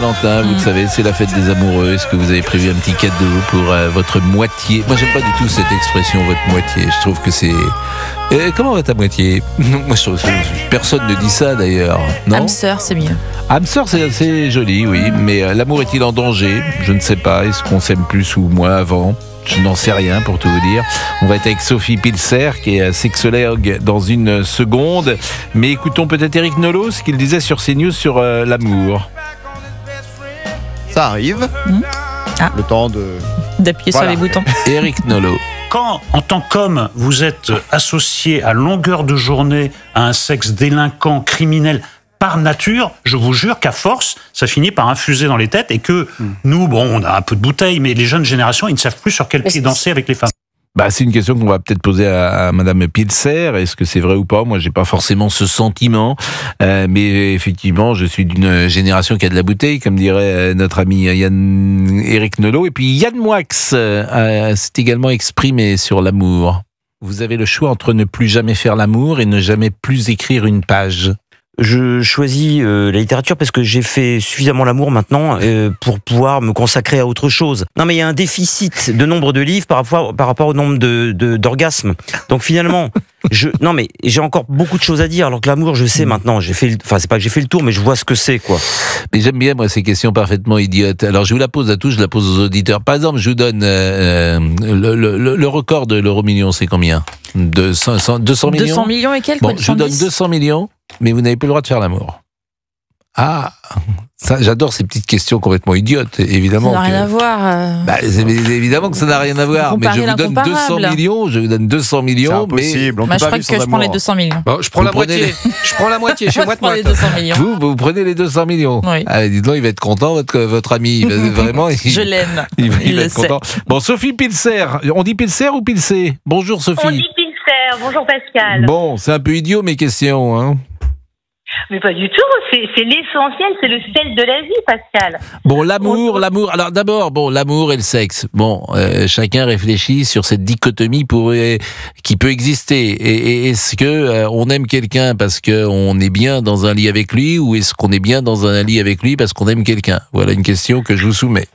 Saint-Valentin, vous le savez, c'est la fête des amoureux. Est-ce que vous avez prévu un petit cadeau pour votre moitié? Moi, j'aime pas du tout cette expression, votre moitié. Je trouve que c'est... comment va ta moitié? Moi, je trouve que personne ne dit ça, d'ailleurs. Non, âme sœur, c'est mieux. âme sœur, c'est joli, oui. Mais l'amour est-il en danger? Je ne sais pas. Est-ce qu'on s'aime plus ou moins avant? Je n'en sais rien pour tout vous dire. On va être avec Sophie Pilser qui est sexologue dans une seconde. Mais écoutons peut-être Eric Nolot, ce qu'il disait sur CNews sur l'amour. Ça arrive. Le temps d'appuyer sur les boutons. Eric Nolot. Quand, en tant qu'homme, vous êtes associé à longueur de journée à un sexe délinquant, criminel, par nature, je vous jure qu'à force, ça finit par infuser dans les têtes et que nous, on a un peu de bouteille, mais les jeunes générations, ils ne savent plus sur quel pied danser avec les femmes. C'est une question qu'on va peut-être poser à Madame Pilser. Est-ce que c'est vrai ou pas? Moi, j'ai pas forcément ce sentiment, mais effectivement, je suis d'une génération qui a de la bouteille, comme dirait notre ami Eric Nolot. Et puis Yann Moix s'est également exprimé sur l'amour. Vous avez le choix entre ne plus jamais faire l'amour et ne jamais plus écrire une page. Je choisis la littérature parce que j'ai fait suffisamment l'amour maintenant pour pouvoir me consacrer à autre chose. Non, mais il y a un déficit de nombre de livres par rapport au nombre d'orgasmes. Donc finalement, non, mais j'ai encore beaucoup de choses à dire. Alors que l'amour, je sais maintenant. C'est pas que j'ai fait le tour, mais je vois ce que c'est, quoi. Mais j'aime bien, moi, ces questions parfaitement idiotes. Alors, je vous la pose à tous, je la pose aux auditeurs. Par exemple, je vous donne le record de l'euro million, c'est combien? 200 millions 200 millions et quelques. Bon, je vous donne 200 millions, mais vous n'avez plus le droit de faire l'amour. Ah, ça, j'adore ces petites questions complètement idiotes, évidemment. Ça n'a rien à voir. Évidemment que ça n'a rien à voir, mais je vous donne 200 millions, C'est impossible, je crois que je prends les 200 millions. Bon, je prends la moitié. Je prends la moitié, chez moi. Je prends les 200 millions. Vous prenez les 200 millions. Oui. Allez, dites-donc, il va être content, votre ami. Vraiment, je l'aime. Il va être content. Bon, Sophie Pilser. On dit Pilser ou Pilser? Bonjour, Sophie. On dit Pilser. Bonjour, Pascal. Bon, c'est un peu idiot, mes questions, hein. Mais pas du tout, c'est l'essentiel, c'est le sel de la vie, Pascal. Bon, l'amour. Alors d'abord, l'amour et le sexe. Bon, chacun réfléchit sur cette dichotomie qui peut exister. Et est-ce que on aime quelqu'un parce qu'on est bien dans un lit avec lui, ou est-ce qu'on est bien dans un lit avec lui parce qu'on aime quelqu'un? Voilà une question que je vous soumets.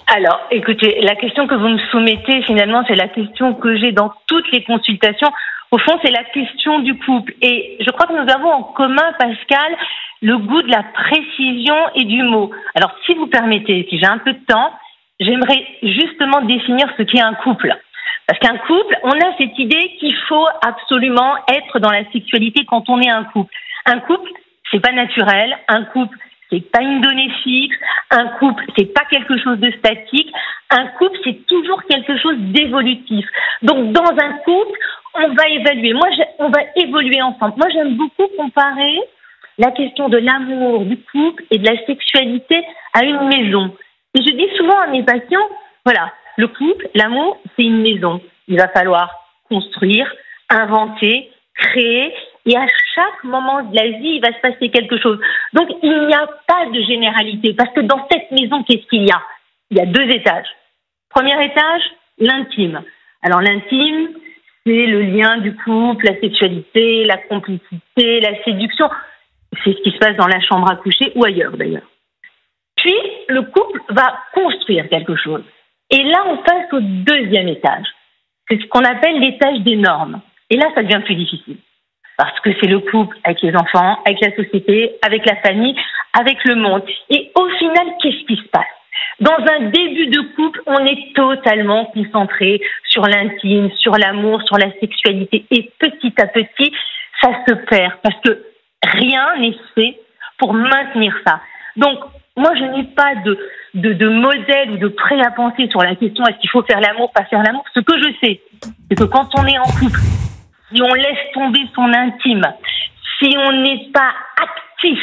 Alors, écoutez, la question que vous me soumettez, finalement, c'est la question que j'ai dans toutes les consultations. Au fond, c'est la question du couple. Et je crois que nous avons en commun, Pascal, le goût de la précision et du mot. Alors, si vous permettez, si j'ai un peu de temps, j'aimerais justement définir ce qu'est un couple. Parce qu'un couple, on a cette idée qu'il faut absolument être dans la sexualité quand on est un couple. Un couple, c'est pas naturel. Un couple, c'est pas une donnée fixe. Un couple, c'est pas quelque chose de statique. Un couple, c'est toujours quelque chose d'évolutif. Donc, dans un couple, on va évaluer. On va évoluer ensemble. Moi, j'aime beaucoup comparer la question de l'amour, du couple et de la sexualité à une maison. Et je dis souvent à mes patients, voilà, le couple, l'amour, c'est une maison. Il va falloir construire, inventer, créer, et à chaque moment de la vie, il va se passer quelque chose. Donc, il n'y a pas de généralité, parce que dans cette maison, qu'est-ce qu'il y a? Il y a 2 étages. Premier étage, l'intime. Alors, l'intime, c'est le lien du couple, la sexualité, la complicité, la séduction. C'est ce qui se passe dans la chambre à coucher ou ailleurs, d'ailleurs. Puis, le couple va construire quelque chose. Et là, on passe au 2e étage. C'est ce qu'on appelle l'étage des normes. Et là, ça devient plus difficile. Parce que c'est le couple avec les enfants, avec la société, avec la famille, avec le monde. Et au final, qu'est-ce qui se passe? Dans un début de couple, on est totalement concentré sur l'intime, sur l'amour, sur la sexualité. Et petit à petit, ça se perd. Parce que rien n'est fait pour maintenir ça. Donc, moi, je n'ai pas de modèle ou de prêt à penser sur la question est-ce qu'il faut faire l'amour, pas faire l'amour. Ce que je sais, c'est que quand on est en couple, si on laisse tomber son intime, si on n'est pas actif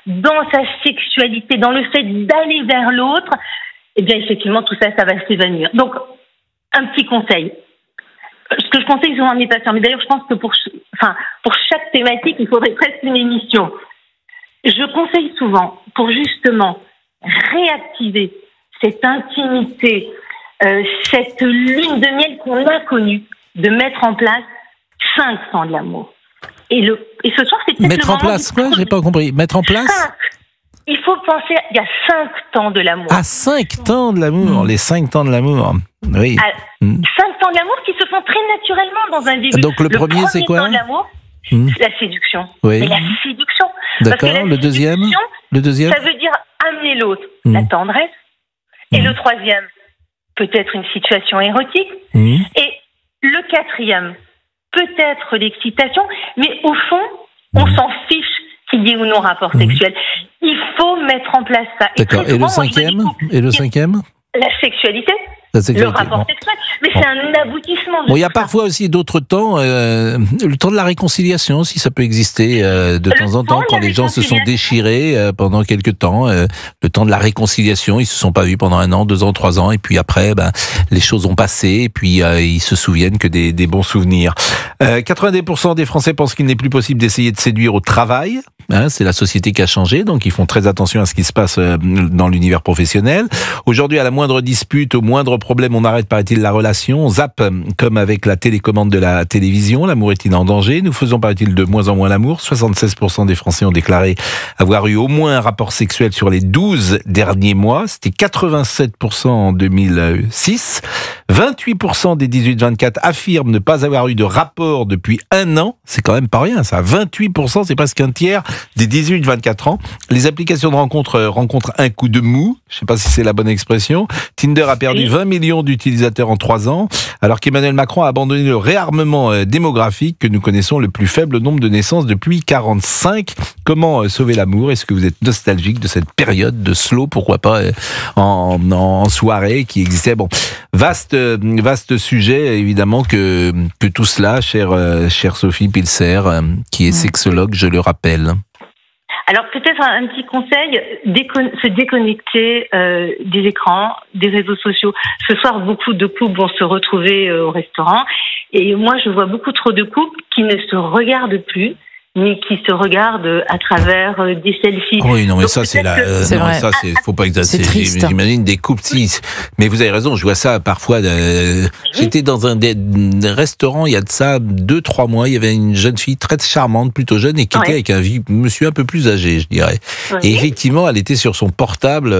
dans sa sexualité, dans le fait d'aller vers l'autre, eh bien, effectivement, tout ça, ça va s'évanouir. Donc, un petit conseil. Ce que je conseille souvent à mes patients, mais d'ailleurs, je pense que pour chaque thématique, il faudrait presque une émission. Je conseille souvent, pour justement réactiver cette intimité, cette lune de miel qu'on a connue, de mettre en place 500 de l'amour. Et ce soir, c'est peut-être mettre en place quoi? J'ai pas compris. Mettre en place il faut penser, il y a 5 temps de l'amour. Ah, 5 temps de l'amour, les 5 temps de l'amour. Oui. 5 temps de l'amour qui se font très naturellement dans un début. Donc le premier c'est quoi? Temps de l'amour, c'est la séduction. Oui. Mais la séduction. D'accord, le deuxième? Ça veut dire amener l'autre, la tendresse. Et le troisième, peut-être une situation érotique. Et le quatrième, peut-être l'excitation. Mais au fond, on s'en fiche qu'il y ait ou non rapport sexuel. Il faut mettre en place ça. D'accord. Et le cinquième? Et le cinquième? La sexualité. Le rapport sexuel. Mais c'est un aboutissement. Bon, il y a parfois aussi d'autres temps. Le temps de la réconciliation, si ça peut exister de temps en temps, quand les gens se sont déchirés pendant quelques temps. Le temps de la réconciliation, ils se sont pas vus pendant 1 an, 2 ans, 3 ans, et puis après, les choses ont passé, et puis ils se souviennent que des bons souvenirs. 90% des Français pensent qu'il n'est plus possible d'essayer de séduire au travail. C'est la société qui a changé, donc ils font très attention à ce qui se passe dans l'univers professionnel. Aujourd'hui, à la moindre dispute, au moindre problème, on arrête, paraît-il, la relation. On zappe, comme avec la télécommande de la télévision. L'amour est-il en danger? Nous faisons, paraît-il, de moins en moins l'amour. 76% des Français ont déclaré avoir eu au moins un rapport sexuel sur les 12 derniers mois. C'était 87% en 2006. 28% des 18-24 affirment ne pas avoir eu de rapport depuis 1 an. C'est quand même pas rien, ça. 28%, c'est presque un tiers des 18-24 ans. Les applications de rencontrent un coup de mou. Je sais pas si c'est la bonne expression. Tinder a perdu 20 millions d'utilisateurs en 3 ans, alors qu'Emmanuel Macron a abandonné le réarmement démographique que nous connaissons, le plus faible nombre de naissances depuis 45. Comment sauver l'amour? Est-ce que vous êtes nostalgique de cette période de slow, pourquoi pas, en soirée qui existait? Bon, vaste sujet, évidemment, que tout cela, chère Sophie Pilser, qui est sexologue, je le rappelle. Alors peut-être un petit conseil, se déconnecter des écrans, des réseaux sociaux. Ce soir, beaucoup de couples vont se retrouver au restaurant, et moi je vois beaucoup trop de couples qui ne se regardent plus, ni qui se regardent à travers des selfies. Oui, non, mais donc, ça, faut pas exagérer. C'est triste. J'imagine des couples, mais vous avez raison, je vois ça parfois. J'étais dans un restaurant, il y a de ça 2-3 mois, il y avait une jeune fille très charmante, plutôt jeune, et qui était avec un monsieur un peu plus âgé, je dirais. Et effectivement, elle était sur son portable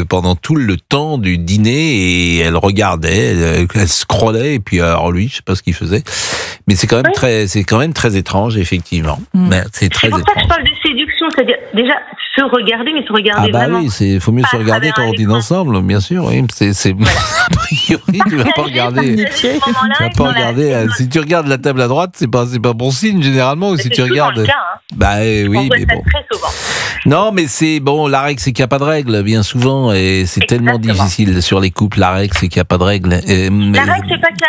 pendant tout le temps du dîner, et elle regardait, elle scrollait, et puis alors lui, je sais pas ce qu'il faisait. Mais c'est quand même très étrange, effectivement. C'est très étrange. C'est pour ça que je parle de séduction, c'est-à-dire déjà se regarder, mais se regarder vraiment. Ah oui, faut mieux se regarder quand on dîne ensemble, bien sûr. Oui, a priori, tu vas pas regarder. Si tu regardes la table à droite, c'est pas bon signe généralement. Ou si tu regardes. Le cas, oui, mais bon. Très souvent. Non, mais c'est bon. La règle, c'est qu'il n'y a pas de règle, bien souvent, et c'est tellement difficile sur les couples. La règle, c'est qu'il n'y a pas de règle. La règle, c'est pas que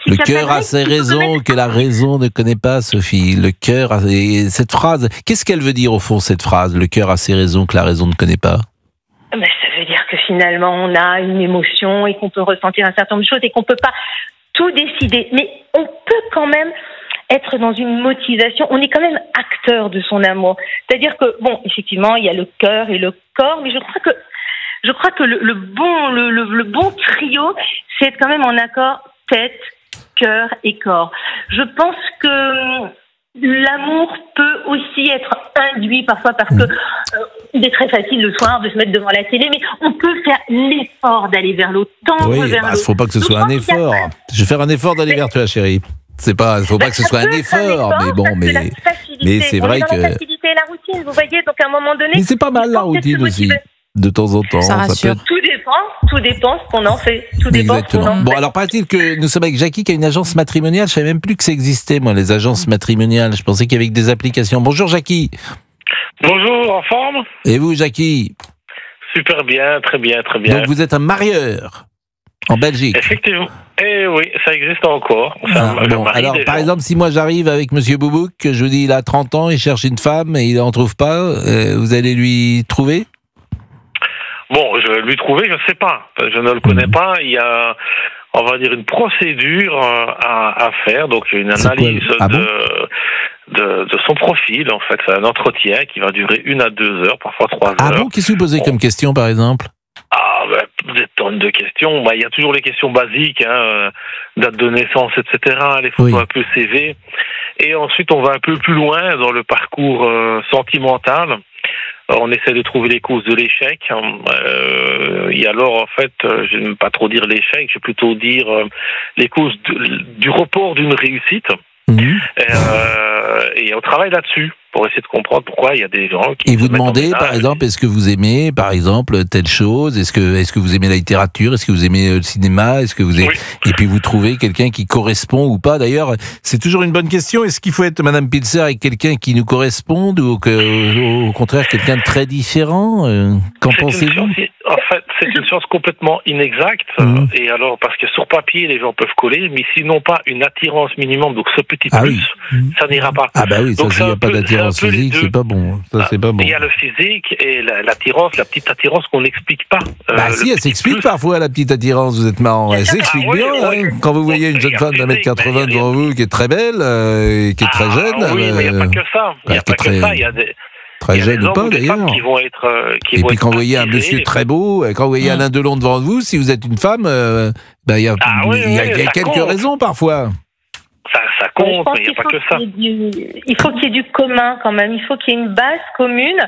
le cœur a ses raisons que la raison ne connaît pas, Sophie. Le cœur a cette phrase. Qu'est-ce qu'elle veut dire au fond, cette phrase? Le cœur a ses raisons que la raison ne connaît pas. Ça veut dire que finalement, on a une émotion et qu'on peut ressentir un certain nombre de choses et qu'on peut pas tout décider. Mais on peut quand même être dans une motivation. On est quand même acteur de son amour. C'est-à-dire que, bon, effectivement, il y a le cœur et le corps, mais je crois que le bon trio, c'est être quand même en accord tête, cœur et corps. Je pense que l'amour peut aussi être induit parfois parce que il est très facile le soir de se mettre devant la télé, mais on peut faire l'effort d'aller vers l'autre, tendre vers l'autre. Il ne faut pas que ce soit un effort. Je vais faire un effort d'aller vers toi, chérie. Faut pas que ce soit un effort, mais bon, mais c'est vrai que la facilité et la routine, vous voyez, donc à un moment donné. Mais c'est pas mal la routine aussi. De temps en temps. Ça rassure. Tout dépend ce qu'on en fait. Tout dépend ce qu'on en fait. Bon, alors paraît-il que nous sommes avec Jackie qui a une agence matrimoniale. Je savais même plus que ça existait, moi, les agences matrimoniales. Je pensais qu'il y avait des applications. Bonjour Jackie. Bonjour, en forme? Et vous, Jackie? Super bien, très bien. Donc vous êtes un marieur en Belgique? Effectivement. Eh oui, ça existe encore. Alors, par exemple, si moi j'arrive avec Monsieur Boubouk, que je vous dis il a 30 ans, il cherche une femme et il n'en trouve pas, vous allez lui trouver? Bon, je vais lui trouver, je ne sais pas. Je ne le connais pas. Il y a, on va dire, une procédure à faire. Donc, une analyse de son profil. En fait, c'est un entretien qui va durer 1 à 2 heures, parfois 3 heures. Ah bon? Qu'est-ce que vous posez comme question, par exemple? Des tonnes de questions. Il y a toujours les questions basiques, date de naissance, etc., les photos un peu CV. Et ensuite, on va un peu plus loin dans le parcours sentimental. on essaie de trouver les causes de l'échec. Et alors, en fait, je n'aime pas trop dire l'échec, je vais plutôt dire les causes du report d'une réussite. Et on travaille là-dessus pour essayer de comprendre pourquoi il y a des gens qui... Et vous demandez, par exemple, est-ce que vous aimez, par exemple, telle chose? Est-ce que vous aimez la littérature? Est-ce que vous aimez le cinéma? Est-ce que vous aimez... Et puis vous trouvez quelqu'un qui correspond ou pas. D'ailleurs, c'est toujours une bonne question. Est-ce qu'il faut être, Madame Pilser, avec quelqu'un qui nous corresponde ou au contraire quelqu'un de très différent? Qu'en pensez-vous? En fait, c'est une science complètement inexacte. Et alors, parce que sur papier, les gens peuvent coller, mais s'ils n'ont pas une attirance minimum, donc ce petit plus, ça n'ira pas. Ah bah oui, ça, s'il n'y a pas d'attirance physique, c'est pas bon. Ça, c'est pas bon. Il y a le physique et l'attirance, la petite attirance qu'on n'explique pas. Bah si, elle s'explique parfois, la petite attirance, vous êtes marrant. Elle s'explique bien, hein. Quand vous voyez une jeune femme d'1m80 devant vous qui est très belle, et qui est très jeune... Oui, mais il n'y a pas que ça. Il n'y a pas que ça, il y a des... Très jeune ou pas d'ailleurs. Et puis quand vous voyez un monsieur très beau, quand vous voyez Alain Delon devant vous, si vous êtes une femme, il y a quelques raisons parfois. Ça compte, mais il n'y a pas que ça. Il faut qu'il y ait du commun quand même, il faut qu'il y ait une base commune.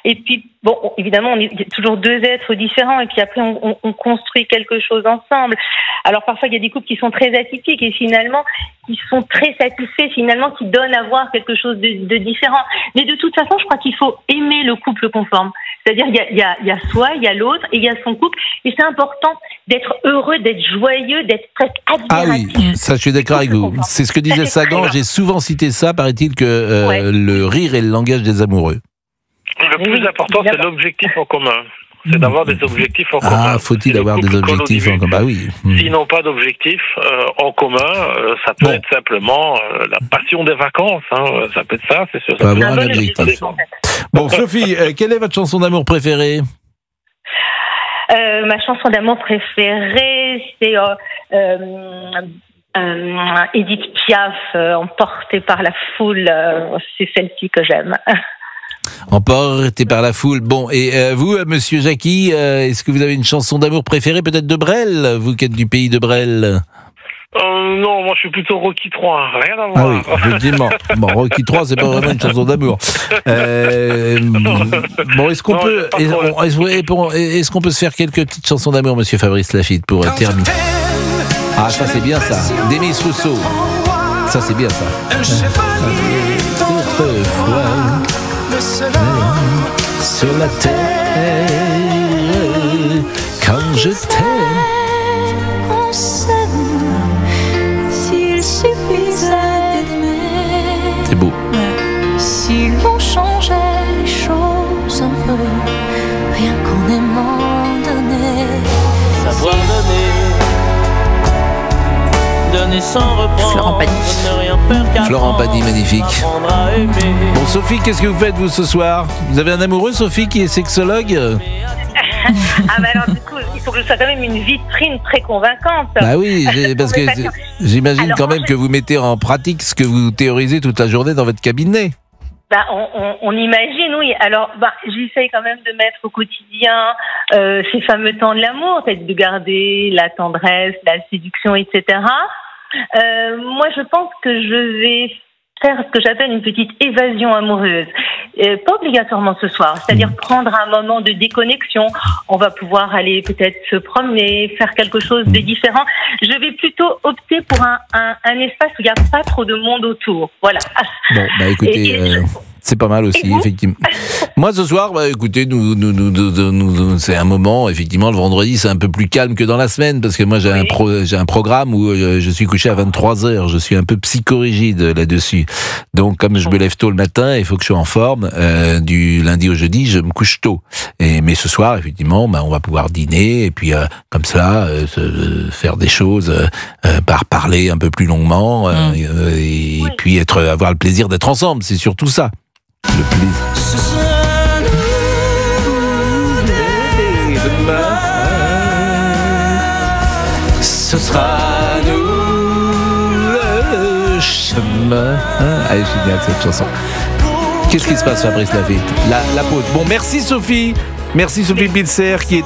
Et puis, bon, évidemment, on est toujours deux êtres différents et puis après on construit quelque chose ensemble. Alors parfois il y a des couples qui sont très atypiques et finalement qui sont très satisfaits, finalement qui donnent à voir quelque chose de différent. Mais de toute façon, je crois qu'il faut aimer le couple conforme. C'est-à-dire il y a soi, il y a l'autre et il y a son couple. Et c'est important d'être heureux, d'être joyeux, d'être presque admiratif. Ah oui, ça je suis d'accord avec vous. C'est ce que disait Sagan, j'ai souvent cité ça, paraît-il que le rire est le langage des amoureux. Le plus important, c'est l'objectif en commun. C'est d'avoir des objectifs en commun. Ah, faut-il avoir des objectifs en commun? Bah oui. S'ils n'ont pas d'objectifs en commun, ça peut être simplement la passion des vacances. Ça peut être ça, c'est sûr. Ça peut avoir un objectif. Bon, Sophie, quelle est votre chanson d'amour préférée? Ma chanson d'amour préférée, c'est Edith Piaf, Emportée par la foule. C'est celle-ci que j'aime. Emporté par la foule. Bon, et vous, monsieur Jackie, est-ce que vous avez une chanson d'amour préférée, peut-être de Brel, vous qui êtes du pays de Brel? Non, moi je suis plutôt Rocky 3, rien à voir. Ah oui, effectivement. Bon, Rocky 3, c'est pas vraiment une chanson d'amour. Bon, est-ce qu'on peut se faire quelques petites chansons d'amour, monsieur Fabrice Lafitte, pour terminer? Ah, ça c'est bien ça. Demis Rousseau. Ça c'est bien ça. Sur la terre, quand je t'aime. On s'aime, s'il suffisait d'aimer. C'est beau. Si l'on changeait les choses un peu, rien qu'en aimant donner. Savoir donner sans reprendre. Florent Pagny. Florent Pagny, magnifique. Bon, Sophie, qu'est-ce que vous faites, vous, ce soir? Vous avez un amoureux, Sophie, qui est sexologue? Ah, bah alors, du coup, il faut que je sois quand même une vitrine très convaincante. Bah oui, parce que j'imagine quand même que vous mettez en pratique ce que vous théorisez toute la journée dans votre cabinet. Bah, on imagine, oui. Alors, j'essaye quand même de mettre au quotidien ces fameux temps de l'amour, peut-être de garder la tendresse, la séduction, etc. Moi, je pense que je vais faire ce que j'appelle une petite évasion amoureuse. Pas obligatoirement ce soir, c'est-à-dire prendre un moment de déconnexion. On va pouvoir aller peut-être se promener, faire quelque chose de différent. Je vais plutôt opter pour un espace où il n'y a pas trop de monde autour. Voilà. Bon, bah écoutez... C'est pas mal aussi, effectivement. Moi, ce soir, bah, écoutez, c'est un moment, effectivement, le vendredi, c'est un peu plus calme que dans la semaine, parce que moi, j'ai un programme où je suis couché à 23h. Je suis un peu psychorigide là-dessus. Donc, comme je me lève tôt le matin, il faut que je sois en forme. Du lundi au jeudi, je me couche tôt. Mais ce soir, effectivement, bah, on va pouvoir dîner, et puis, comme ça, faire des choses, parler un peu plus longuement, et puis avoir le plaisir d'être ensemble. C'est surtout ça. Le plaisir. Ce sera nous le chemin. Elle est géniale cette chanson. Qu'est-ce qui se passe, Fabrice Lafitte? La pause. Bon, merci Sophie. Merci Sophie Pilser qui est